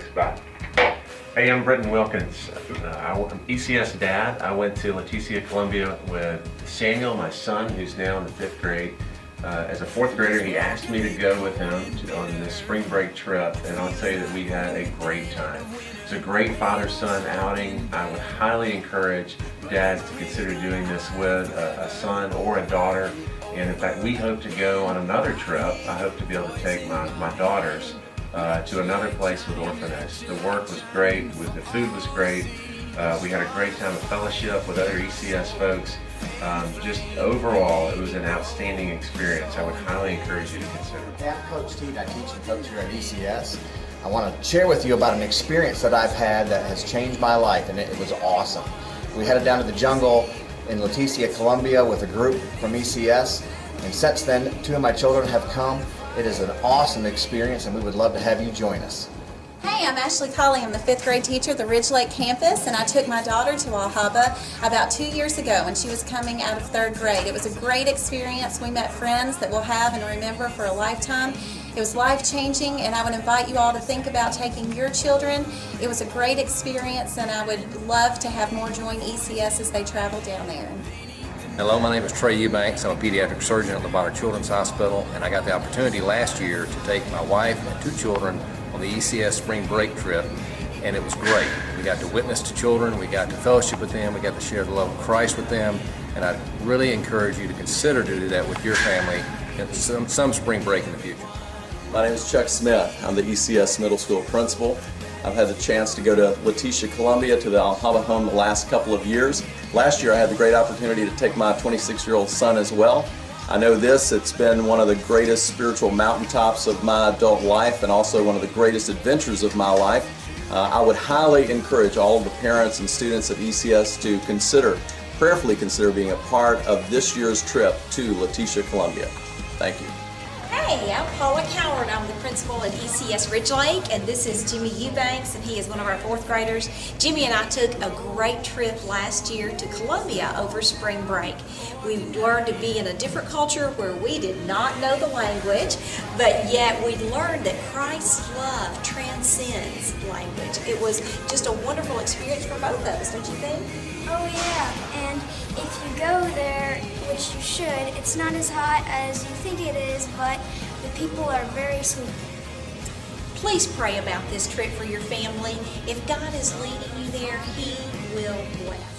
Thanks, bye. Hey, I'm Brenton Wilkins. I'm ECS dad. I went to Leticia, Columbia with Samuel, my son, who's now in the 5th grade. As a 4th grader, he asked me to go with him on this spring break trip, and I'll tell you that we had a great time. It's a great father-son outing. I would highly encourage dads to consider doing this with a son or a daughter. And in fact, we hope to go on another trip. I hope to be able to take my daughters to another place with orphanage. The work was great, the food was great. We had a great time of fellowship with other ECS folks. Just overall, it was an outstanding experience. I would highly encourage you to consider. Hey, I'm Coach T, and I teach and coach here at ECS. I want to share with you about an experience that I've had that has changed my life, and it was awesome. We headed down to the jungle in Leticia, Columbia with a group from ECS, and since then 2 of my children have come. It is an awesome experience, and we would love to have you join us. Hey, I'm Ashley Colley. I'm the 5th grade teacher at the Ridge Lake campus, and I took my daughter to Aljaba about 2 years ago when she was coming out of 3rd grade. It was a great experience. We met friends that we'll have and remember for a lifetime. It was life-changing, and I would invite you all to think about taking your children. It was a great experience, and I would love to have more join ECS as they travel down there. Hello, my name is Trey Eubanks. I'm a pediatric surgeon at the Bonner Children's Hospital, and I got the opportunity last year to take my wife and 2 children on the ECS spring break trip, and it was great. We got to witness to children, we got to fellowship with them, we got to share the love of Christ with them, and I really encourage you to consider to do that with your family at some spring break in the future. My name is Chuck Smith. I'm the ECS middle school principal. I've had the chance to go to Leticia, Columbia to the Aljaba home the last couple of years. Last year I had the great opportunity to take my 26-year-old son as well. I know it's been one of the greatest spiritual mountaintops of my adult life and also one of the greatest adventures of my life. I would highly encourage all of the parents and students at ECS to prayerfully consider being a part of this year's trip to Leticia, Columbia. Thank you. Hey, I'm Paula Coward. I'm the principal at ECS Ridge Lake, and this is Jimmy Eubanks, and he is one of our 4th graders. Jimmy and I took a great trip last year to Columbia over spring break. We learned to be in a different culture where we did not know the language, but yet we learned that Christ's love transcends language. It was just a wonderful experience for both of us, don't you think? Oh yeah, and if you go there, which you should, it's not as hot as you think it is, but the people are very sweet. Please pray about this trip for your family. If God is leading you there, He will bless.